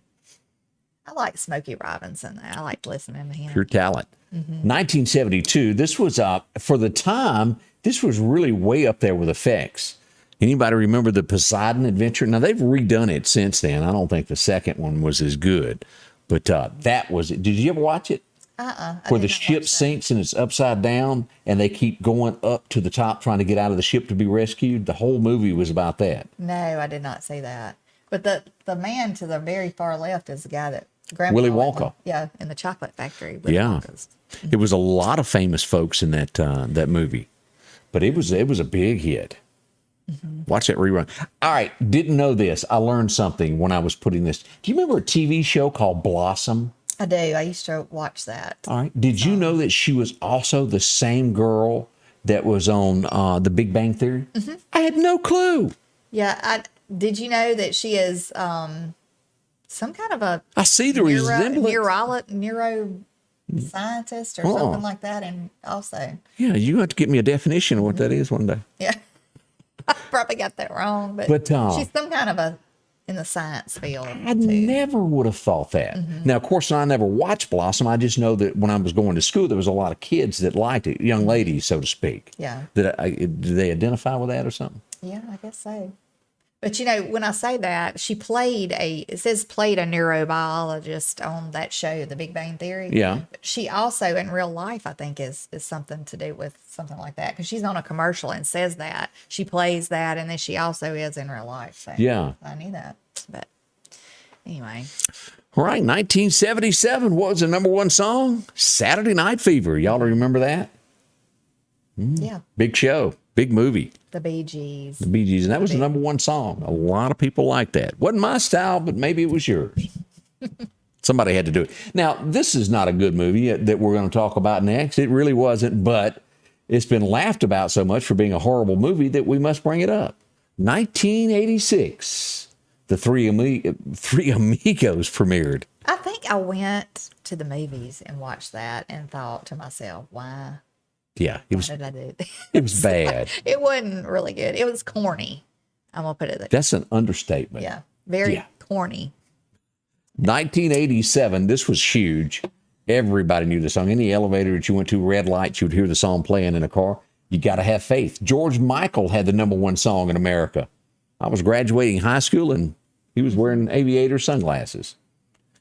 I like Smokey Robinson. I liked listening to him. Pure talent. 1972. This was for the time. This was really way up there with effects. Anybody remember the Poseidon Adventure? Now they've redone it since then. I don't think the second one was as good, but that was it. Did you ever watch it? Where the ship sinks and it's upside down, and they keep going up to the top trying to get out of the ship to be rescued. The whole movie was about that. No, I did not see that. But the man to the very far left is the guy that Grandpa Willy went to- Wonka. Yeah, in the chocolate factory. Willy Yeah. Wonka's. It was a lot of famous folks in that movie, but it was a big hit. Watch that rerun. All right, didn't know this. I learned something when I was putting this. Do you remember a TV show called Blossom? I do. I used to watch that. All right. Did you know that she was also the same girl that was on The Big Bang Theory? I had no clue. Yeah. Did you know that she is some kind of a I see the resemblance. neuroscientist or something like that, and also Yeah, you have to get me a definition of what that is one day. yeah. I probably got that wrong, but she's some kind of in the science field. I never would have thought that. Now, of course, I never watched Blossom. I just know that when I was going to school, there was a lot of kids that liked it, young ladies, so to speak. Yeah. Did they identify with that or something? Yeah, I guess so. But you know, when I say that, she played a neurobiologist on that show, The Big Bang Theory. Yeah. But she also, in real life, I think is something to do with something like that, because she's on a commercial and says that she plays that, and then she also is in real life. So Yeah. I knew that. But anyway, All right, 1977. What was the #1 song? Saturday Night Fever. Y'all remember that? yeah, Big show, big movie. the Bee Gees. The Bee Gees, and that was the #1 song. A lot of people like that. Wasn't my style, but maybe it was yours. Somebody had to do it. Now, this is not a good movie that we're going to talk about next. It really wasn't, but it's been laughed about so much for being a horrible movie that we must bring it up. 1986, the Three Amigos premiered. I think I went to the movies and watched that and thought to myself, why? Yeah, it was. Why did I do that? It was bad. It wasn't really good. It was corny. I'm gonna put it that. That's an understatement. Yeah, very Yeah. corny. 1987. This was huge. Everybody knew the song. Any elevator that you went to, red lights, you would hear the song playing in a car. You got to have faith. George Michael had the #1 song in America. I was graduating high school and he was wearing aviator sunglasses.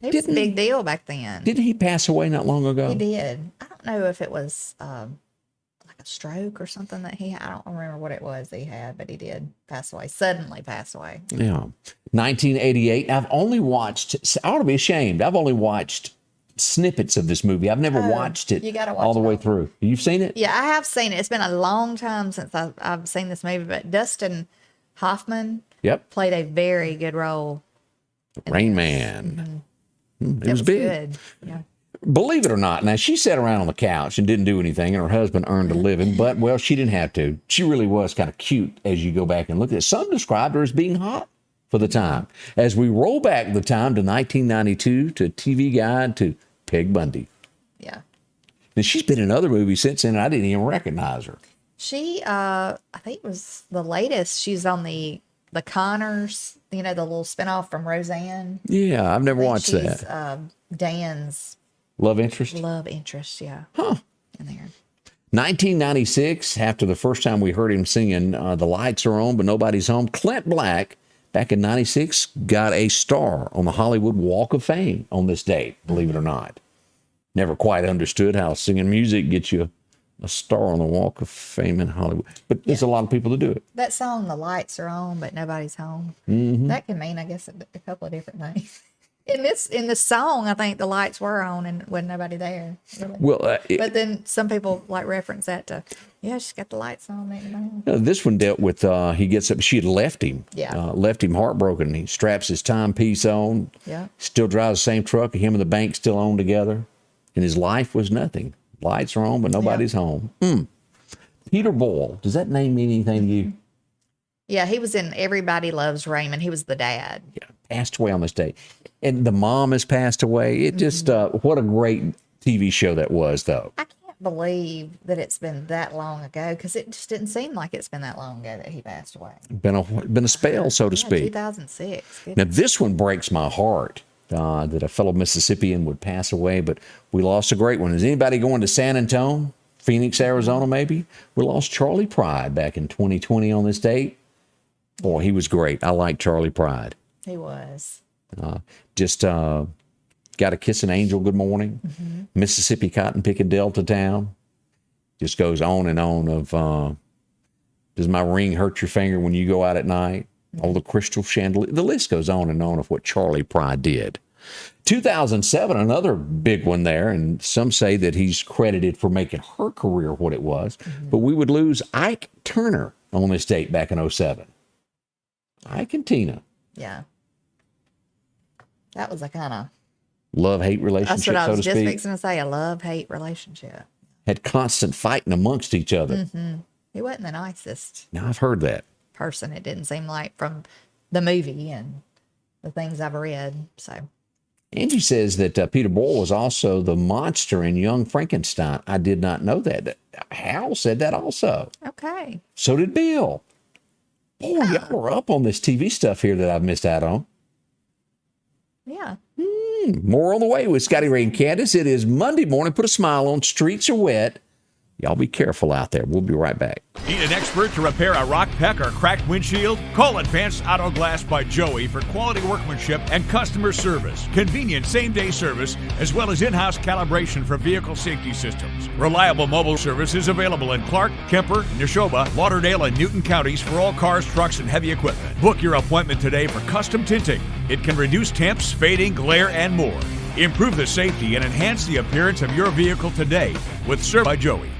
It was a big deal back then. Didn't he pass away not long ago? He did. I don't know if it was like a stroke or something that he had. I don't remember what it was that he had, but he did suddenly pass away. Yeah. 1988. I've only watched, I ought to be ashamed. I've only watched snippets of this movie. I've never watched it you gotta watch all the it way all. through. You've seen it? Yeah, I have seen it. It's been a long time since I've seen this movie, but Dustin Hoffman Yep. played a very good role. Rain Man. It was big. Good. Yeah. Believe it or not, now she sat around on the couch and didn't do anything, and her husband earned a living, but, well, she didn't have to. She really was kind of cute as you go back and look at it. Some described her as being hot for the time. As we roll back the time to 1992, to TV Guide, to Peg Bundy. Yeah. And she's been in other movies since then, and I didn't even recognize her. She, I think it was the latest. She's on the Connors, the little spinoff from Roseanne. Yeah, I've never I think watched she's, that. Dan's Love Interest? love interest, yeah. Huh. In there. 1996, after the first time we heard him singing The Lights Are On, but Nobody's Home, Clint Black back in 96, got a star on the Hollywood Walk of Fame on this date, believe it or not. Never quite understood how singing music gets you a star on the Walk of Fame in Hollywood. But there's a lot of people that do it. That song, "The Lights Are On, But Nobody's Home," that can mean, I guess, a couple of different things. In this song, I think the lights were on and wasn't nobody there. Really. Well, but then some people like reference that to, she's got the lights on. This one dealt with, he gets up, she had left him. Left him heartbroken. He straps his timepiece on. Still drives the same truck. Him and the bank still own together. And his life was nothing. Lights are on, but nobody's home. Peter Boyle. Does that name mean anything to you? Yeah, he was in Everybody Loves Raymond. He was the dad. Yeah, passed away on this day. And the mom has passed away. It just, what a great TV show that was, though. I can't believe that it's been that long ago, because it just didn't seem like it's been that long ago that he passed away. Been a spell, so to speak. 2006. Now, this one breaks my heart, that a fellow Mississippian would pass away, but we lost a great one. Is anybody going to San Antonio, Phoenix, Arizona, maybe? We lost Charlie Pride back in 2020 on this date. Boy, he was great. I like Charlie Pride. He was. Just got a kiss an angel good morning. Mississippi cotton picking Delta town. Just goes on and on of, does my ring hurt your finger when you go out at night? All the crystal chandelier. The list goes on and on of what Charlie Pride did. 2007, another big one there, and some say that he's credited for making her career what it was. But we would lose Ike Turner on this date back in 2007. Ike and Tina. Yeah. That was a kind of love-hate relationship, that's what I was so to just speak. fixing to say, a love-hate relationship. Had constant fighting amongst each other. He wasn't the nicest. Now, I've heard that. Person, it didn't seem like, from the movie and the things I've read. So Angie says that Peter Boyle was also the monster in Young Frankenstein. I did not know that. Hal said that also. Okay. So did Bill. Boy, y'all are up on this TV stuff here that I've missed out on. Yeah. More on the way with Scotty Ray and Candace. It is Monday morning. Put a smile on. Streets are wet. Y'all be careful out there. We'll be right back. Need an expert to repair a rock peck or cracked windshield? Call Advanced Auto Glass by Joey for quality workmanship and customer service. Convenient same-day service, as well as in-house calibration for vehicle safety systems. Reliable mobile service is available in Clark, Kemper, Neshoba, Lauderdale, and Newton counties for all cars, trucks, and heavy equipment. Book your appointment today for custom tinting. It can reduce temps, fading, glare, and more. Improve the safety and enhance the appearance of your vehicle today with Serve by Joey.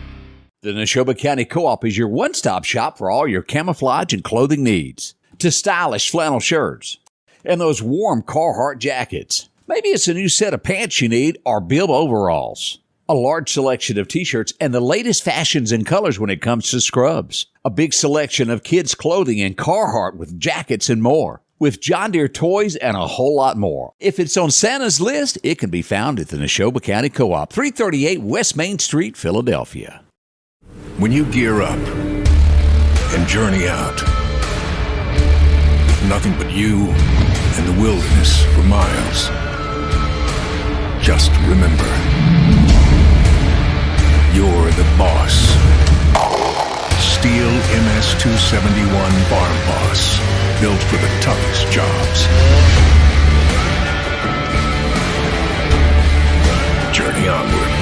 The Neshoba County Co-op is your one-stop shop for all your camouflage and clothing needs. To stylish flannel shirts and those warm Carhartt jackets. Maybe it's a new set of pants you need or Bill overalls. A large selection of t-shirts and the latest fashions and colors when it comes to scrubs. A big selection of kids' clothing and Carhartt with jackets and more. With John Deere toys and a whole lot more. If it's on Santa's list, it can be found at the Neshoba County Co-op, 338 West Main Street, Philadelphia. When you gear up and journey out, with nothing but you and the wilderness for miles, just remember, you're the boss. Steel MS-271 Farm Boss, built for the toughest jobs. Journey onward.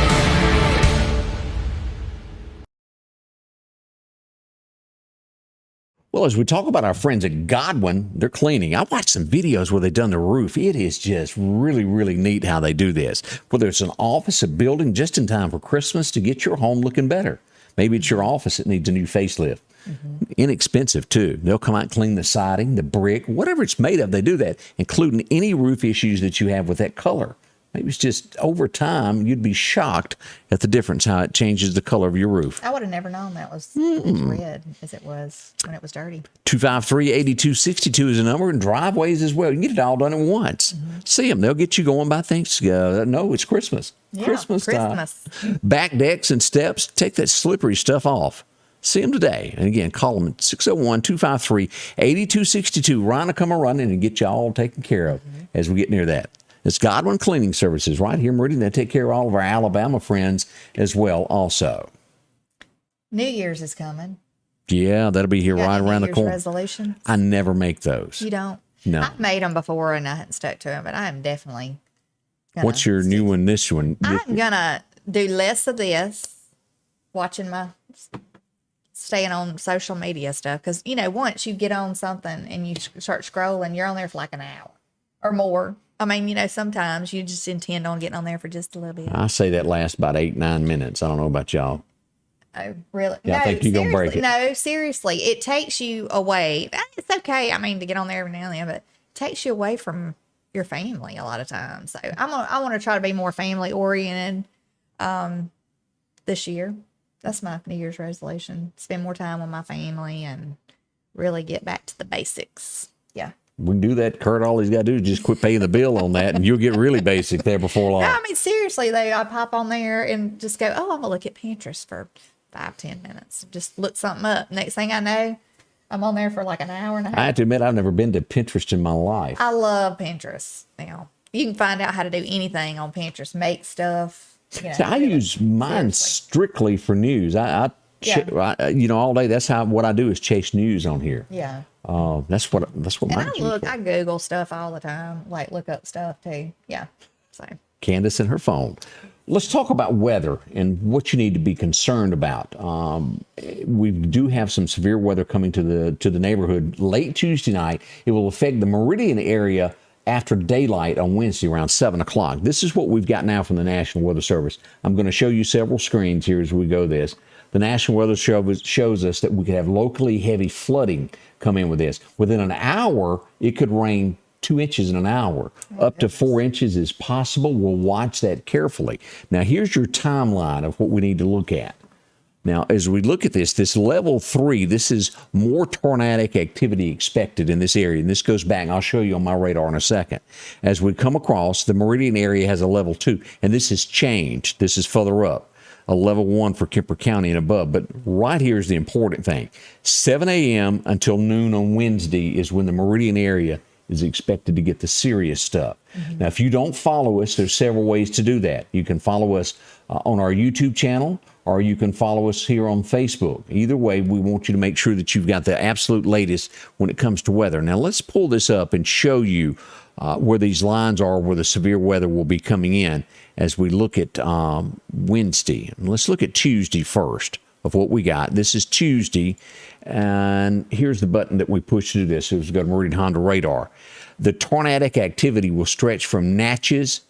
Well, as we talk about our friends at Godwin, they're cleaning. I watched some videos where they've done the roof. It is just really, really neat how they do this. Whether it's an office, a building, just in time for Christmas to get your home looking better. Maybe it's your office that needs a new facelift. Inexpensive, too. They'll come out and clean the siding, the brick, whatever it's made of, they do that, including any roof issues that you have with that color. Maybe it's just over time, you'd be shocked at the difference, how it changes the color of your roof. I would have never known that was as red as it was when it was dirty. 253-8262 is the number, and driveways as well. You can get it all done at once. See them. They'll get you going by Thanksgiving. No, it's Christmas. Yeah, Christmas time. Christmas. Back decks and steps, take that slippery stuff off. See them today. And again, call them at 601-253-8262. Ron will come running and get you all taken care of as we get near that. It's Godwin Cleaning Services right here in Meridian. They take care of all of our Alabama friends as well also. New Year's is coming. Yeah, that'll be here right around the corner. Resolution. I never make those. You don't? No. I've made them before and I hadn't stuck to them, but I am definitely gonna What's your new one? This one? I'm gonna do less of this, staying on social media stuff, because once you get on something and you start scrolling, you're on there for like an hour or more. I mean, sometimes you just intend on getting on there for just a little bit. I say that lasts about 8-9 minutes. I don't know about y'all. Oh, really? Yeah, I think you're going to break it. No, seriously. It takes you away. It's okay, to get on there every now and then, but it takes you away from your family a lot of times. So I want to try to be more family oriented this year. That's my New Year's resolution. Spend more time with my family and really get back to the basics. Yeah. We can do that, Kurt. All he's got to do is just quit paying the bill on that, and you'll get really basic there before long. No, I mean, seriously, though, I pop on there and just go, I'm going to look at Pinterest for 5-10 minutes. Just look something up. Next thing I know, I'm on there for like an hour and a half. I have to admit, I've never been to Pinterest in my life. I love Pinterest now. You can find out how to do anything on Pinterest, make stuff. See, I use mine strictly for news. All day. That's what I do is chase news on here. Yeah. That's what mine is. I Google stuff all the time, like look up stuff too. Yeah. So Candace and her phone. Let's talk about weather and what you need to be concerned about. We do have some severe weather coming to the neighborhood late Tuesday night. It will affect the Meridian area after daylight on Wednesday around 7 o'clock. This is what we've got now from the National Weather Service. I'm going to show you several screens here as we go this. The National Weather Service shows us that we could have locally heavy flooding come in with this. Within an hour, it could rain 2 inches in an hour. Up to 4 inches is possible. We'll watch that carefully. Now, here's your timeline of what we need to look at. Now, as we look at this level 3, this is more tornadic activity expected in this area. And this goes back, I'll show you on my radar in a second. As we come across, the Meridian area has a level 2, and this has changed. This is further up, a level 1 for Kemper County and above. But right here is the important thing. 7 a.m. until noon on Wednesday is when the Meridian area is expected to get the serious stuff. Mm-hmm. Now, if you don't follow us, there's several ways to do that. You can follow us on our YouTube channel, or you can follow us here on Facebook. Either way, we want you to make sure that you've got the absolute latest when it comes to weather. Now, let's pull this up and show you where these lines are, where the severe weather will be coming in as we look at Wednesday. And let's look at Tuesday first of what we got. This is Tuesday, and here's the button that we push to do this. It was got Meridian Honda radar. The tornadic activity will stretch from Natchez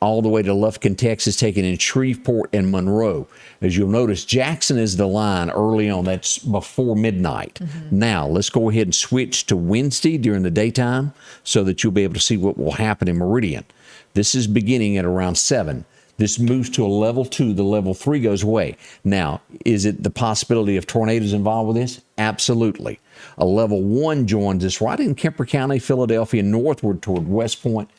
all the way to Lufkin, Texas, taking in Shreveport and Monroe. As you'll notice, Jackson is the line early on. That's before midnight. Mm-hmm. Now, let's go ahead and switch to Wednesday during the daytime so that you'll be able to see what will happen in Meridian. This is beginning at around 7. This moves to a level 2. The level 3 goes away. Now, is it the possibility of tornadoes involved with this? Absolutely. A level 1 joins us right in Kemper County, Philadelphia, northward toward West Point.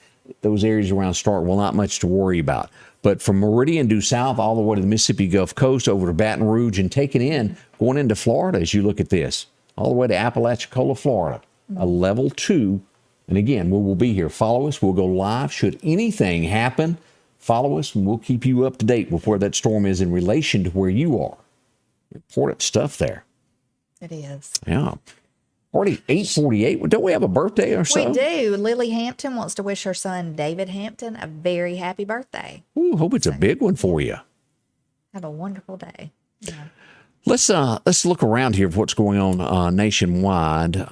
Those areas around Stark, well, not much to worry about. But from Meridian due south all the way to the Mississippi Gulf Coast, over to Baton Rouge, and taking in, going into Florida as you look at this, all the way to Apalachicola, Florida, a level 2. And again, we will be here. Follow us. We'll go live. Should anything happen, follow us, and we'll keep you up to date with where that storm is in relation to where you are. Important stuff there. It is. Yeah. Already 8:48. Don't we have a birthday or so? We do. Lily Hampton wants to wish her son, David Hampton, a very happy birthday. Ooh, hope it's a big one for you. Have a wonderful day. Yeah. Let's look around here of what's going on nationwide.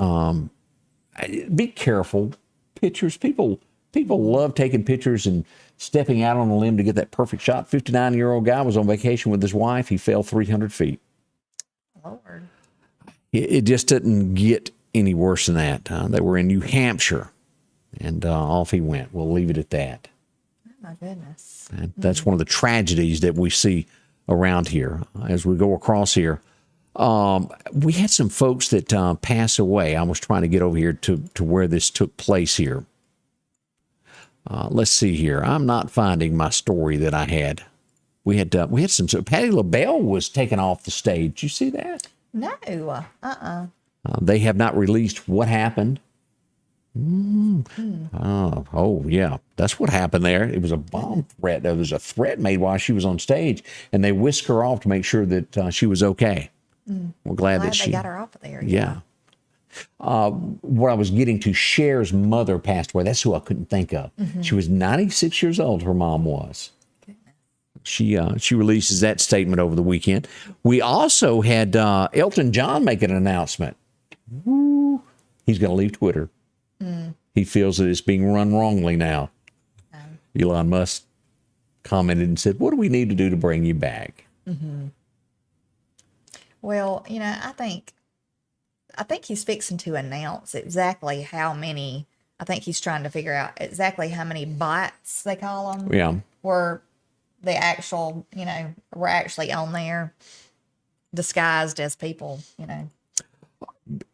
Be careful. Pictures. People love taking pictures and stepping out on a limb to get that perfect shot. 59-year-old guy was on vacation with his wife. He fell 300 feet. Lord. It just didn't get any worse than that. They were in New Hampshire, and off he went. We'll leave it at that. Oh, my goodness. And that's one of the tragedies that we see around here as we go across here. We had some folks that pass away. I was trying to get over here to where this took place here. Let's see here. I'm not finding my story that I had. We had some. Patti LaBelle was taken off the stage. You see that? No. They have not released what happened. Oh, yeah. That's what happened there. It was a bomb threat. There was a threat made while she was on stage, and they whisked her off to make sure that she was okay. We're glad that they she got her off of there. Yeah. What I was getting to, Cher's mother passed away. That's who I couldn't think of. She was 96 years old, her mom was. She releases that statement over the weekend. We also had Elton John make an announcement. Woo. He's going to leave Twitter. He feels that it's being run wrongly now. Elon Musk commented and said, what do we need to do to bring you back? Well, I think he's fixing to announce exactly how many. I think he's trying to figure out exactly how many bots, they call them. Yeah. Were the actual, were actually on there disguised as people,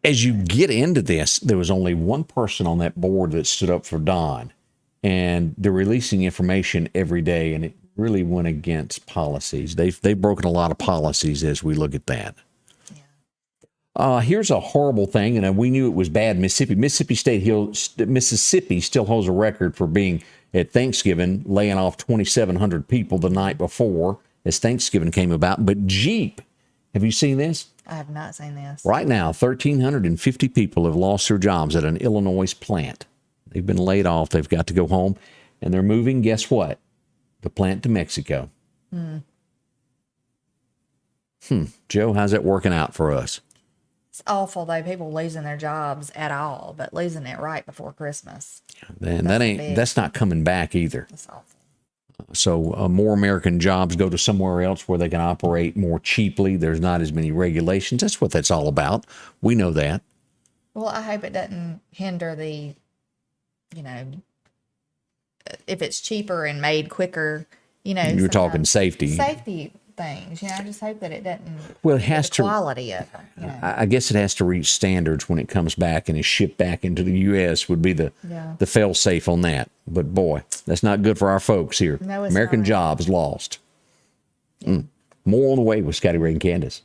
As you get into this, there was only one person on that board that stood up for Don, and they're releasing information every day, and it really went against policies. They've broken a lot of policies as we look at that. Here's a horrible thing, and we knew it was bad in Mississippi. Mississippi still holds a record for being at Thanksgiving, laying off 2,700 people the night before as Thanksgiving came about. But Jeep, have you seen this? I have not seen this. Right now, 1,350 people have lost their jobs at an Illinois plant. They've been laid off. They've got to go home, and they're moving, guess what? The plant to Mexico. Joe, how's that working out for us? It's awful, though, people losing their jobs at all, but losing it right before Christmas. And that's not coming back either. That's awful. So more American jobs go to somewhere else where they can operate more cheaply. There's not as many regulations. That's what that's all about. We know that. Well, I hope it doesn't hinder the, if it's cheaper and made quicker, You're talking safety. Safety things. I just hope that it doesn't. Well, it has to. Quality of them. I guess it has to reach standards when it comes back and is shipped back into the U.S. would be the fail safe on that. But boy, that's not good for our folks here. No, it's American not. jobs lost. More on the way with Scotty Ray and Candace.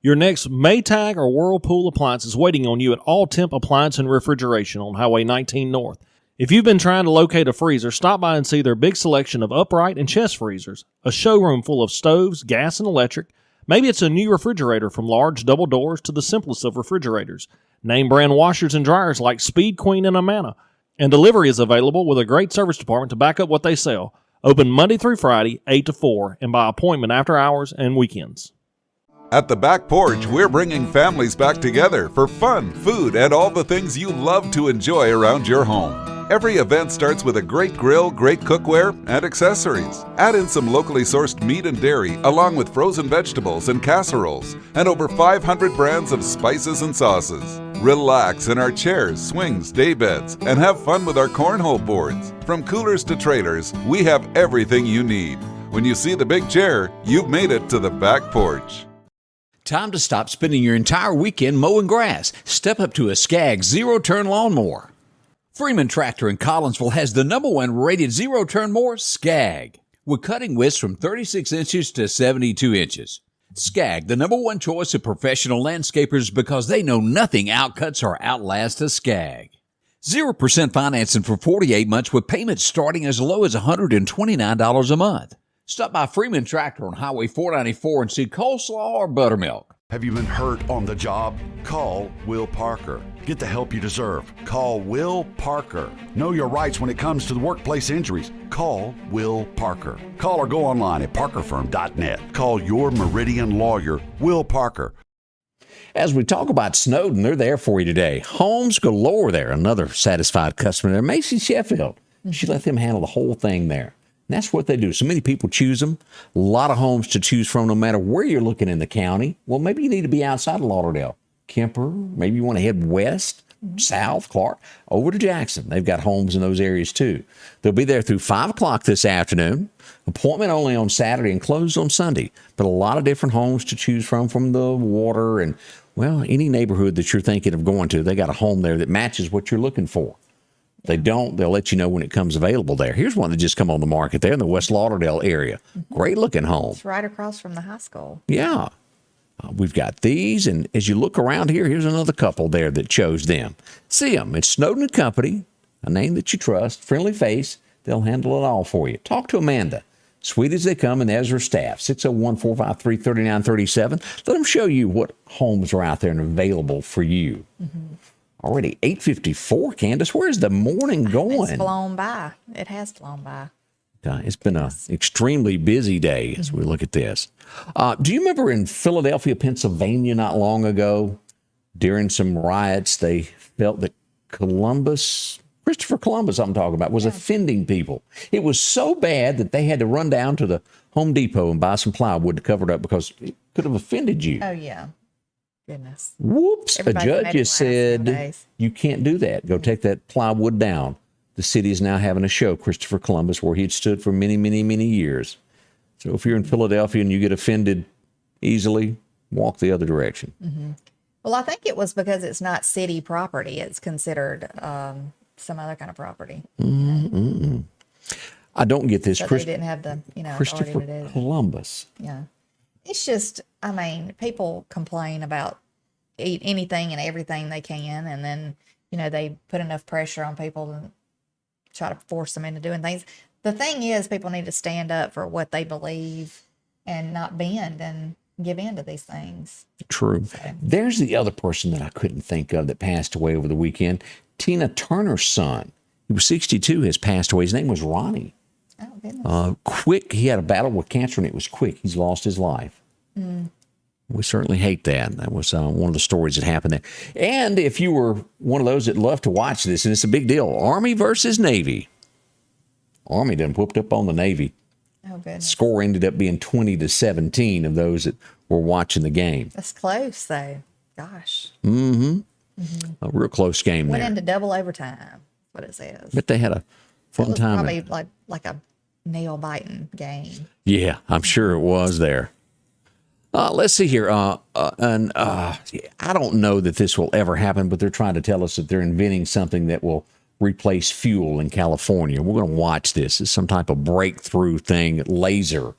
Your next Maytag or Whirlpool appliance is waiting on you at All Temp Appliance and Refrigeration on Highway 19 North. If you've been trying to locate a freezer, stop by and see their big selection of upright and chest freezers, a showroom full of stoves, gas, and electric. Maybe it's a new refrigerator from large double doors to the simplest of refrigerators. Name brand washers and dryers like Speed Queen and Amana. And delivery is available with a great service department to back up what they sell. Open Monday through Friday, 8 to 4, and by appointment after hours and weekends. At the Back Porch, we're bringing families back together for fun, food, and all the things you love to enjoy around your home. Every event starts with a great grill, great cookware, and accessories. Add in some locally sourced meat and dairy, along with frozen vegetables and casseroles, and over 500 brands of spices and sauces. Relax in our chairs, swings, day beds, and have fun with our cornhole boards. From coolers to trailers, we have everything you need. When you see the big chair, you've made it to the Back Porch. Time to stop spending your entire weekend mowing grass. Step up to a Skag zero-turn lawnmower. Freeman Tractor in Collinsville has the #1 rated zero-turn mower, Skag, with cutting widths from 36 inches to 72 inches. Skag, the #1 choice of professional landscapers because they know nothing outcuts or outlasts a Skag. 0% financing for 48 months with payments starting as low as $129 a month. Stop by Freeman Tractor on Highway 494 and see coleslaw or buttermilk. Have you been hurt on the job? Call Will Parker. Get the help you deserve. Call Will Parker. Know your rights when it comes to the workplace injuries. Call Will Parker. Call or go online at parkerfirm.net. Call your Meridian lawyer, Will Parker. As we talk about Snowden, they're there for you today. Homes galore there. Another satisfied customer there, Macy Sheffield. She let them handle the whole thing there. And that's what they do. So many people choose them. A lot of homes to choose from no matter where you're looking in the county. Well, maybe you need to be outside of Lauderdale. Kemper, maybe you want to head west, south, Clark, over to Jackson. They've got homes in those areas too. They'll be there through 5 o'clock this afternoon. Appointment only on Saturday and closed on Sunday. But a lot of different homes to choose from the water and, well, any neighborhood that you're thinking of going to, they got a home there that matches what you're looking for. If they don't, they'll let you know when it comes available there. Here's one that just come on the market there in the West Lauderdale area. Great looking home. It's right across from the high school. Yeah. We've got these, and as you look around here, here's another couple there that chose them. See them. It's Snowden & Company, a name that you trust, friendly face. They'll handle it all for you. Talk to Amanda. Sweet as they come, and there's our staff, 601-453-3937. Let them show you what homes are out there and available for you. Already 8:54, Candace. Where's the morning going? It's flown by. It has flown by. It's been an extremely busy day as we look at this. Do you remember in Philadelphia, Pennsylvania, not long ago, during some riots, they felt that Christopher Columbus, I'm talking about, was offending people. It was so bad that they had to run down to the Home Depot and buy some plywood to cover it up because it could have offended you. Oh, yeah. Goodness. Whoops. Everybody's A judge made it has last said, nowadays. you can't do that. Go take that plywood down. The city is now having a show, Christopher Columbus, where he'd stood for many, many, many years. So if you're in Philadelphia and you get offended easily, walk the other direction. Well, I think it was because it's not city property. It's considered some other kind of property. I don't get this. So they didn't have the, Christopher authority to do it. Columbus. Yeah. It's just, I mean, people complain about anything and everything they can. And then, they put enough pressure on people to try to force them into doing things. The thing is, people need to stand up for what they believe and not bend and give in to these things. True. There's the other person that I couldn't think of that passed away over the weekend. Tina Turner's son. He was 62, has passed away. His name was Ronnie. Oh, goodness. Quick. He had a battle with cancer, and it was quick. He's lost his life. We certainly hate that. That was one of the stories that happened there. And if you were one of those that love to watch this, and it's a big deal, Army versus Navy. Army done whooped up on the Navy. Oh, goodness. Score ended up being 20-17 of those that were watching the game. That's close, though. Gosh. A real close game Went there. into double overtime, what it says. But they had a fun It was time. probably like a nail-biting game. Yeah, I'm sure it was there. Let's see here. I don't know that this will ever happen, but they're trying to tell us that they're inventing something that will replace fuel in California. We're going to watch this. It's some type of breakthrough thing, laser,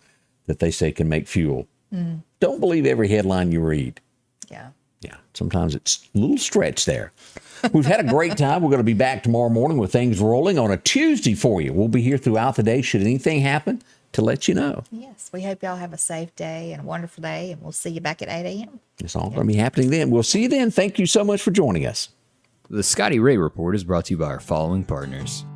that they say can make fuel. Don't believe every headline you read. Yeah. Yeah, sometimes it's a little stretch there. We've had a great time. We're going to be back tomorrow morning with things rolling on a Tuesday for you. We'll be here throughout the day should anything happen to let you know. Yes. We hope y'all have a safe day and a wonderful day, and we'll see you back at 8 a.m. It's all going to be happening then. We'll see you then. Thank you so much for joining us. The Scotty Ray Report is brought to you by our following partners: